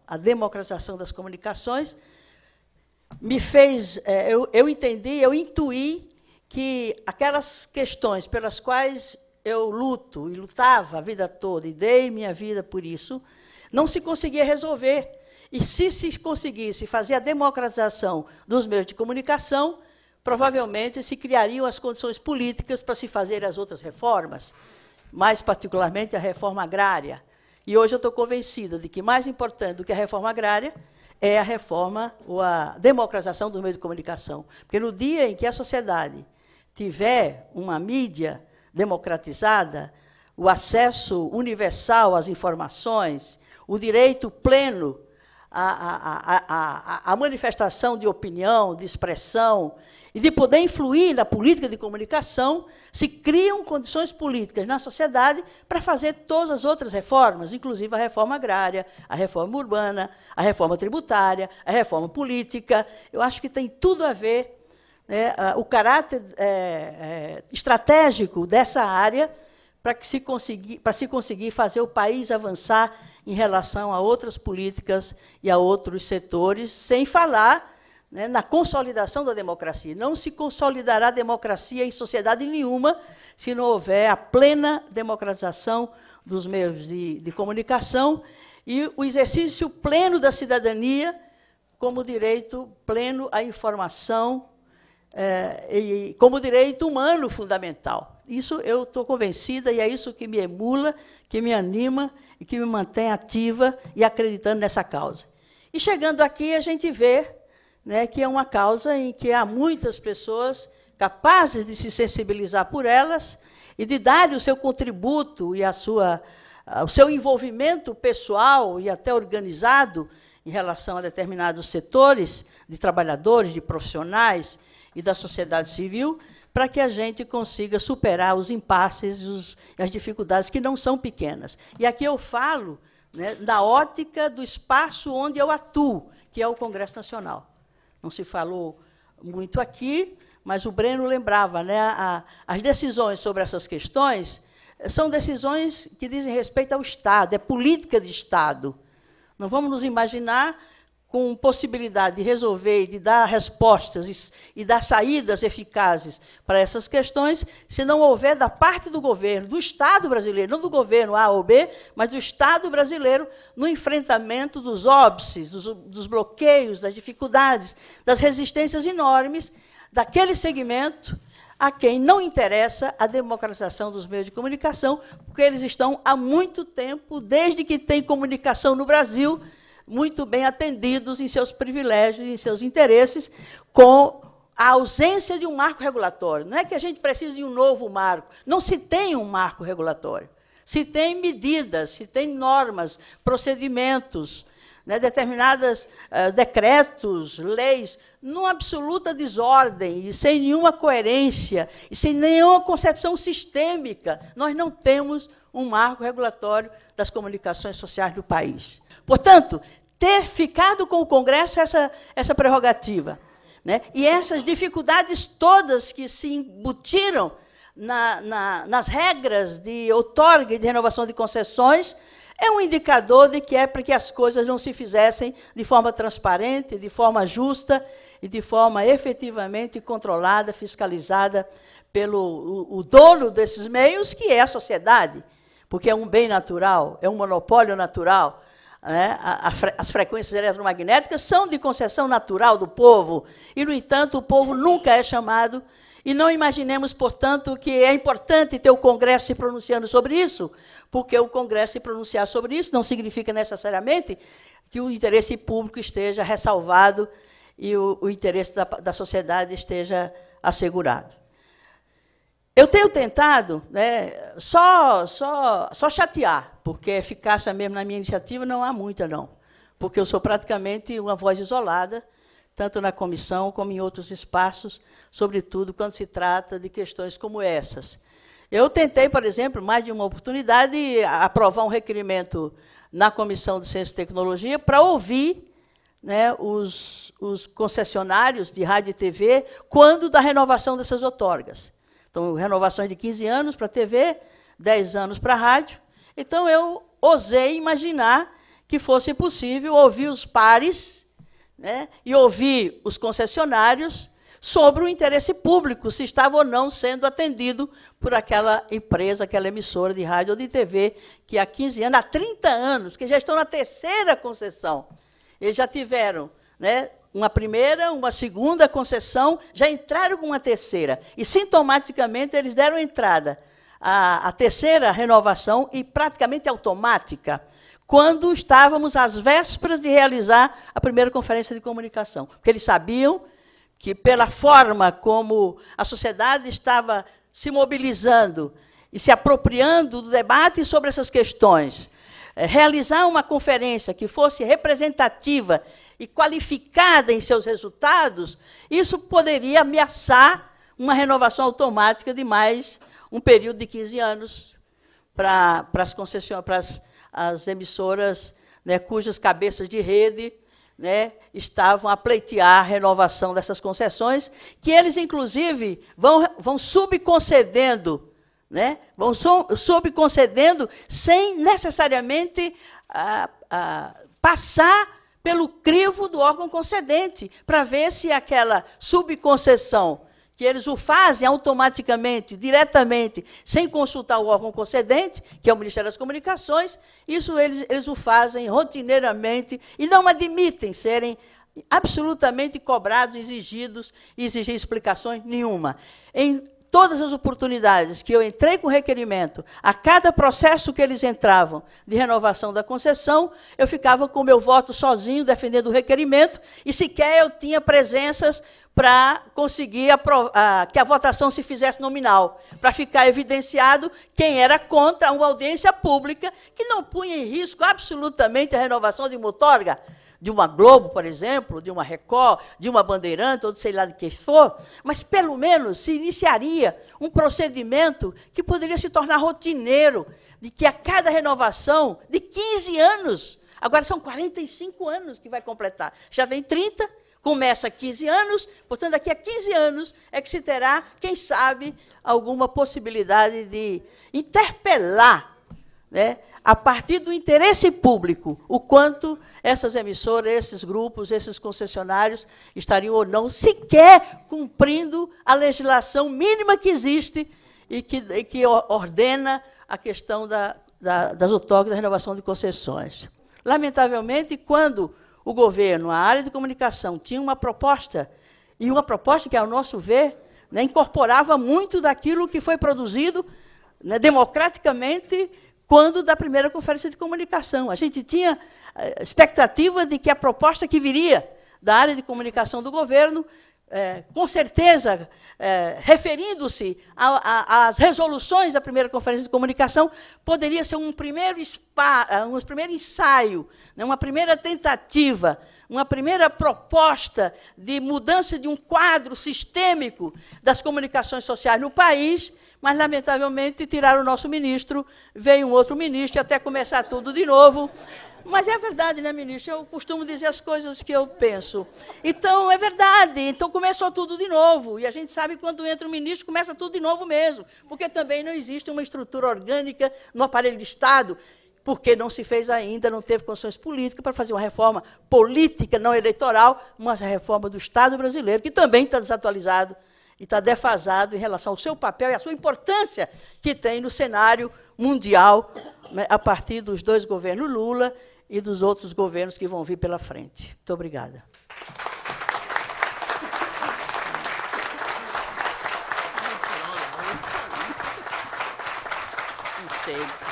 a democratização das comunicações, me fez, eu entendi, eu intuí que aquelas questões pelas quais eu luto e lutava a vida toda e dei minha vida por isso, não se conseguia resolver. E se conseguisse fazer a democratização dos meios de comunicação, provavelmente se criariam as condições políticas para se fazer as outras reformas, mais particularmente a reforma agrária. E hoje eu estou convencida de que mais importante do que a reforma agrária é a reforma ou a democratização dos meios de comunicação. Porque no dia em que a sociedade tiver uma mídia democratizada, o acesso universal às informações, o direito pleno à manifestação de opinião, de expressão, e de poder influir na política de comunicação, se criam condições políticas na sociedade para fazer todas as outras reformas, inclusive a reforma agrária, a reforma urbana, a reforma tributária, a reforma política. Eu acho que tem tudo a ver, né, o caráter estratégico dessa área para se conseguir fazer o país avançar em relação a outras políticas e a outros setores, sem falar, né, na consolidação da democracia. Não se consolidará a democracia em sociedade nenhuma se não houver a plena democratização dos meios de comunicação e o exercício pleno da cidadania como direito pleno à informação, e como direito humano fundamental. Isso eu estou convencida, e é isso que me emula, que me anima e que me mantém ativa e acreditando nessa causa. E chegando aqui, a gente vê, né, que é uma causa em que há muitas pessoas capazes de se sensibilizar por elas e de dar o seu contributo e o seu envolvimento pessoal e até organizado em relação a determinados setores de trabalhadores, de profissionais e da sociedade civil, para que a gente consiga superar os impasses e as dificuldades, que não são pequenas. E aqui eu falo, né, da ótica do espaço onde eu atuo, que é o Congresso Nacional. Não se falou muito aqui, mas o Breno lembrava, né, as decisões sobre essas questões são decisões que dizem respeito ao Estado, é política de Estado. Não vamos nos imaginar com possibilidade de resolver e de dar respostas e dar saídas eficazes para essas questões, se não houver, da parte do governo, do Estado brasileiro, não do governo A ou B, mas do Estado brasileiro, no enfrentamento dos óbices, dos bloqueios, das dificuldades, das resistências enormes daquele segmento a quem não interessa a democratização dos meios de comunicação, porque eles estão há muito tempo, desde que tem comunicação no Brasil, muito bem atendidos em seus privilégios, em seus interesses, com a ausência de um marco regulatório. Não é que a gente precisa de um novo marco, não se tem um marco regulatório. Se tem medidas, se tem normas, procedimentos, né, determinados decretos, leis, numa absoluta desordem, e sem nenhuma coerência, e sem nenhuma concepção sistêmica, nós não temos um marco regulatório das comunicações sociais do país. Portanto, ter ficado com o Congresso essa prerrogativa, né, e essas dificuldades todas que se embutiram nas regras de outorga e de renovação de concessões, é um indicador de que é para que as coisas não se fizessem de forma transparente, de forma justa e de forma efetivamente controlada, fiscalizada pelo o dono desses meios, que é a sociedade, porque é um bem natural, é um monopólio natural. Né? As frequências eletromagnéticas são de concessão natural do povo, e, no entanto, o povo nunca é chamado. E não imaginemos, portanto, que é importante ter o Congresso se pronunciando sobre isso, porque o Congresso se pronunciar sobre isso não significa necessariamente que o interesse público esteja ressalvado e o interesse da sociedade esteja assegurado. Eu tenho tentado, né, só chatear, porque eficácia mesmo na minha iniciativa não há muita, não, porque eu sou praticamente uma voz isolada, tanto na comissão como em outros espaços, sobretudo quando se trata de questões como essas. Eu tentei, por exemplo, mais de uma oportunidade, aprovar um requerimento na Comissão de Ciência e Tecnologia para ouvir, né, os concessionários de rádio e TV quando da renovação dessas outorgas. Então, renovações de 15 anos para a TV, 10 anos para a rádio. Então, eu ousei imaginar que fosse possível ouvir os pares, né, e ouvir os concessionários sobre o interesse público, se estava ou não sendo atendido por aquela empresa, aquela emissora de rádio ou de TV, que há 15 anos, há 30 anos, que já estão na terceira concessão. Eles já tiveram, né, uma primeira, uma segunda concessão, já entraram com uma terceira. E, sintomaticamente, eles deram entrada à terceira renovação, e praticamente automática, quando estávamos às vésperas de realizar a primeira conferência de comunicação. Porque eles sabiam que, pela forma como a sociedade estava se mobilizando e se apropriando do debate sobre essas questões, realizar uma conferência que fosse representativa e qualificada em seus resultados, isso poderia ameaçar uma renovação automática de mais um período de 15 anos para as concessionárias, para as emissoras, né, cujas cabeças de rede, né, estavam a pleitear a renovação dessas concessões, que eles, inclusive, vão subconcedendo, né, vão subconcedendo sem necessariamente passar pelo crivo do órgão concedente, para ver se aquela subconcessão, que eles o fazem automaticamente, diretamente, sem consultar o órgão concedente, que é o Ministério das Comunicações, isso eles o fazem rotineiramente e não admitem serem absolutamente cobrados, exigidos, e exigir explicações nenhuma. Em todas as oportunidades que eu entrei com requerimento, a cada processo que eles entravam de renovação da concessão, eu ficava com o meu voto sozinho, defendendo o requerimento, e sequer eu tinha presenças para conseguir que a votação se fizesse nominal, para ficar evidenciado quem era contra uma audiência pública que não punha em risco absolutamente a renovação de uma outorga, de uma Globo, por exemplo, de uma Record, de uma Bandeirante, ou de sei lá de que for, mas, pelo menos, se iniciaria um procedimento que poderia se tornar rotineiro, de que a cada renovação de 15 anos, agora são 45 anos que vai completar, já tem 30, começa 15 anos, portanto, daqui a 15 anos é que se terá, quem sabe, alguma possibilidade de interpelar, né, a partir do interesse público, o quanto essas emissoras, esses grupos, esses concessionários estariam ou não sequer cumprindo a legislação mínima que existe e que ordena a questão das outorgas, da renovação de concessões. Lamentavelmente, quando o governo, a área de comunicação, tinha uma proposta, e uma proposta que, ao nosso ver, né, incorporava muito daquilo que foi produzido, né, democraticamente, quando da primeira conferência de comunicação. A gente tinha a expectativa de que a proposta que viria da área de comunicação do governo, com certeza, referindo-se às resoluções da primeira conferência de comunicação, poderia ser um primeiro ensaio, né, uma primeira tentativa, uma primeira proposta de mudança de um quadro sistêmico das comunicações sociais no país, mas, lamentavelmente, tiraram o nosso ministro, veio um outro ministro, até começar tudo de novo. Mas é verdade, né, ministro? Eu costumo dizer as coisas que eu penso. Então, é verdade. Então, começou tudo de novo. E a gente sabe que, quando entra o ministro, começa tudo de novo mesmo, porque também não existe uma estrutura orgânica no aparelho de Estado, porque não se fez ainda, não teve condições políticas para fazer uma reforma política, não eleitoral, uma reforma do Estado brasileiro, que também está desatualizado e está defasado em relação ao seu papel e à sua importância que tem no cenário mundial, né, a partir dos dois governos Lula e dos outros governos que vão vir pela frente. Muito obrigada. Não sei.